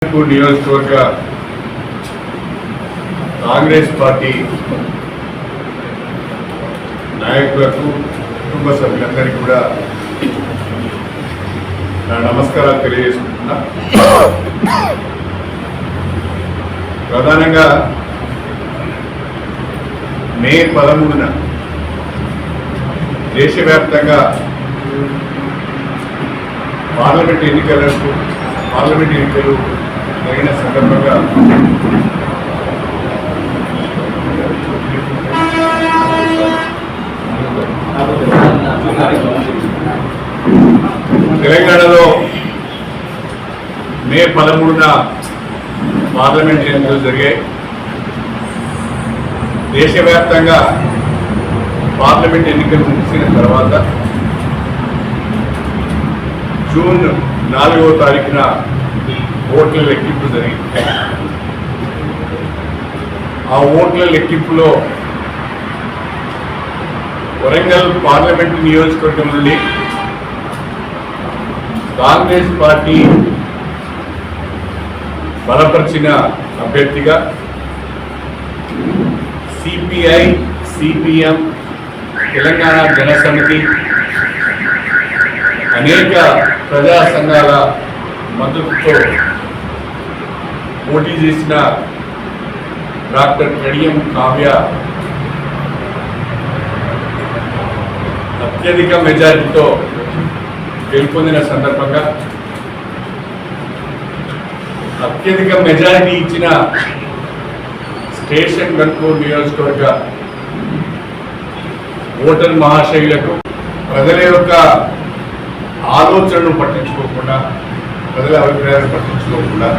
నియోజకవర్గ కాంగ్రెస్ పార్టీ నాయకులకు కుటుంబ సభ్యులందరికీ కూడా నా నమస్కారాలు తెలియజేసుకుంటున్నా. ప్రధానంగా మే 13న దేశవ్యాప్తంగా పార్లమెంట్ ఎన్నికలు జరిగిన సందర్భంగా తెలంగాణలో మే 13న పార్లమెంట్ ఎన్నికలు జరిగాయి. దేశవ్యాప్తంగా పార్లమెంట్ ఎన్నికలు ముగిసిన తర్వాత జూన్ 4వ తారీఖున ఓట్ల లెక్కింపు జరిగింది. ఆ ఓట్ల లెక్కింపులో వరంగల్ పార్లమెంట్ నియోజకవర్గం నుండి కాంగ్రెస్ పార్టీ బలపరిచిన అభ్యర్థిగా సిపిఐ, సిపిఎం, తెలంగాణ జనసమితి, అనేక ప్రజా సంఘాల మద్దతుతో పోటీ చేసిన డాక్టర్ కడియం కావ్య అత్యధిక మెజారిటీతో గెలుపొందిన సందర్భంగా అత్యధిక మెజారిటీ ఇచ్చిన స్టేషన్ గన్పూర్ నియోజకవర్గ ఓటర్ మహాశయులకు ప్రజల యొక్క ఆలోచనలు పట్టించుకోకుండా, ప్రజల అభిప్రాయాలను పట్టించుకోకుండా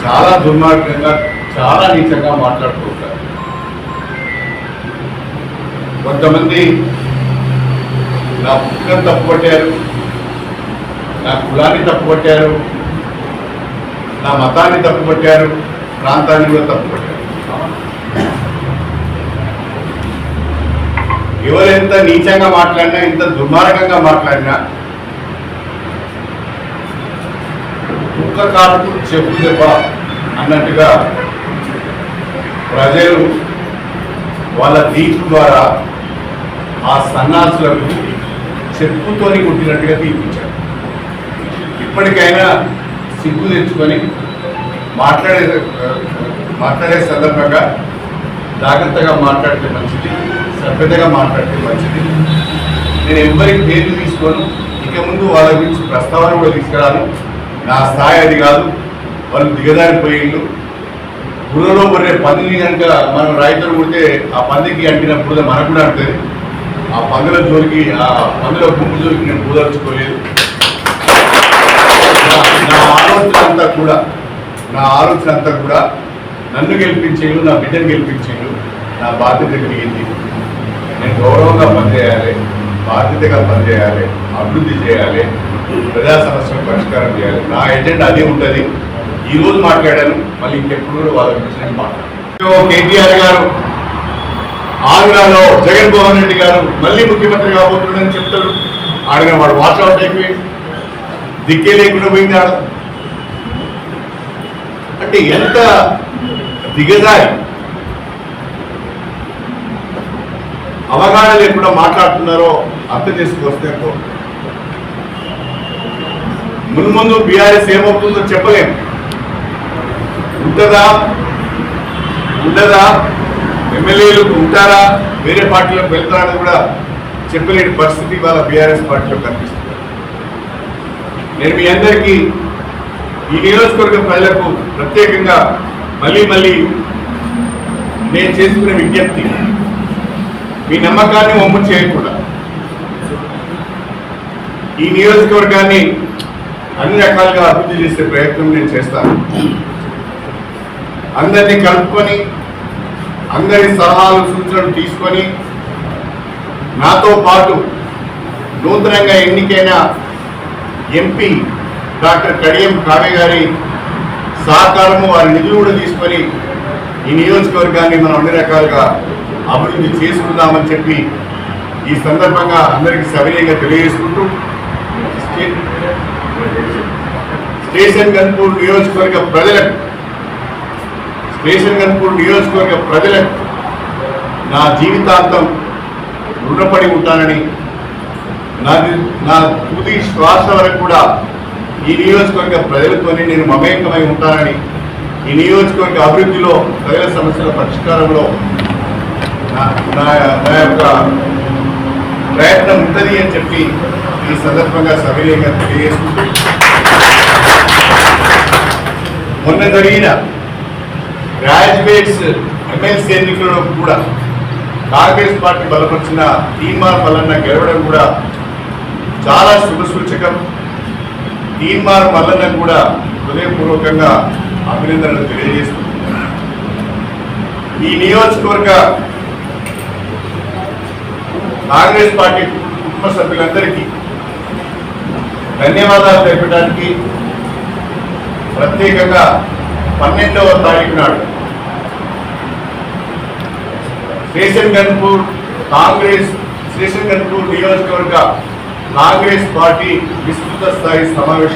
చాలా దుర్మార్గంగా, చాలా నీచంగా మాట్లాడుతూ ఉంటారు. కొంతమంది నా పుట్టుకను తప్పుపట్టారు, నా కులాన్ని తప్పుపట్టారు, నా మతాన్ని తప్పుపట్టారు, ప్రాంతాన్ని కూడా తప్పుపట్టారు. ఎవరు ఎంత నీచంగా మాట్లాడినా, ఎంత దుర్మార్గంగా మాట్లాడినా కుక్క కాటు చెప్పు దెబ్బ అన్నట్టుగా ప్రజలు వాళ్ళ తీర్పు ద్వారా ఆ సన్నాసులకు చెప్పుతోని కొట్టినట్టుగా తీర్పించారు. ఇప్పటికైనా సిగ్గు తెచ్చుకొని మాట్లాడే సందర్భంగా జాగ్రత్తగా మాట్లాడితే మంచిది, సభ్యతగా మాట్లాడితే మంచిది. నేను ఎవరికి పేర్లు తీసుకోను, ఇక ముందు వాళ్ళ గురించి ప్రస్తావన కూడా తీసుకురాను. నా స్థాయి అది కాదు. వాళ్ళు దిగదారిపోయిండు. బుర్రలో పడే పందిని కనుక మనం రైతులు కొడితే ఆ పందికి అంటినప్పుడు మనకు కూడా అంటుంది. ఆ పందుల జోలికి, ఆ పందుల గుంపు జోలికి నేను పూదర్చుకోలేదు. నా ఆలోచన అంతా కూడా నన్ను గెలిపించేళ్ళు, నా బిడ్డను గెలిపించేళ్ళు. నా బాధ్యత కలిగింది. నేను గౌరవంగా పనిచేయాలి, బాధ్యతగా పనిచేయాలి, అభివృద్ధి చేయాలి, ప్రజా సమస్యలు పరిష్కారం చేయాలి. నా ఎజెండా అదే ఉంటుంది. ఈరోజు మాట్లాడాను, మళ్ళీ ఇంకెప్పుడు కూడా వాళ్ళ గురించి నేను మాట్లాడాను. కేటీఆర్ గారు ఆంధ్రాలో జగన్మోహన్ రెడ్డి గారు మళ్ళీ ముఖ్యమంత్రి కాబోతున్నాడని చెప్తాడు. ఆడిన వాడు వాట్సాప్ అయిపోయి దిక్కే లేకుండా పోయింది. అంటే ఎంత దిగజారి, అవగాహన లేకుండా మాట్లాడుతున్నారో అర్థం చేసుకొస్తే ముందు బీఆర్ఎస్ ఏమవుతుందో చెప్పలేము. ఉంటుందా, ఉండదా, ఎమ్మెల్యేలు ఉంటారా, వేరే పార్టీలోకి వెళ్తారా అని కూడా చెప్పలేని పరిస్థితి వాళ్ళ బీఆర్ఎస్ పార్టీలో కనిపిస్తుంది. నేను మీ అందరికీ, ఈ నియోజకవర్గ ప్రజలకు ప్రత్యేకంగా మళ్ళీ నేను చేసుకునే విజ్ఞప్తి, మీ నమ్మకాన్ని వమ్ము చేయకుండా ఈ నియోజకవర్గాన్ని అన్ని రకాలుగా అభివృద్ధి చేసే ప్రయత్నం నేను చేస్తాను. అందరినీ కలుపుకొని, అందరి సలహాలు సూచనలు తీసుకొని, నాతో పాటు నూతనంగా ఎన్నికైన ఎంపీ డాక్టర్ కడియం కావ్య గారి సహకారము, వారి నిధులు కూడా తీసుకొని ఈ నియోజకవర్గాన్ని మనం అన్ని రకాలుగా అభివృద్ధి చేసుకుందామని చెప్పి ఈ సందర్భంగా అందరికీ సవినయంగా తెలియజేసుకుంటూ స్టేషన్ గన్పూర్ నియోజకవర్గ ప్రజలకు నా జీవితాంతం రుణపడి ఉంటానని, నా తుది శ్వాస వరకు కూడా ఈ నియోజకవర్గ ప్రజలతోనే నేను మమేకమై ఉంటానని, ఈ నియోజకవర్గ అభివృద్ధిలో, ప్రజల సమస్యల పరిష్కారంలో నా యొక్క ప్రయత్నం ఉంటుంది అని చెప్పి ఈ సందర్భంగా సవినయంగా తెలియజేస్తుంది. మొన్న జరిగిన గ్రాడ్యుయేట్స్ ఎమ్మెల్సీ ఎన్నికల్లో కూడా కాంగ్రెస్ పార్టీ బలపరిచిన తీన్మార్ మల్లన్న గెలవడం కూడా చాలా శుభసూచకం. తీన్మార్ మల్లన్న కూడా హృదయపూర్వకంగా అభినందనలు తెలియజేస్తుంది. ఈ నియోజకవర్గ కాంగ్రెస్ పార్టీ కుటుంబ సభ్యులందరికీ ధన్యవాదాలు తెలపడానికి ప్రత్యేకంగా 12వ తారీఖు నాడు స్టేషన్ గన్పూర్ నియోజకవర్గ కాంగ్రెస్ పార్టీ విస్తృత స్థాయి సమావేశం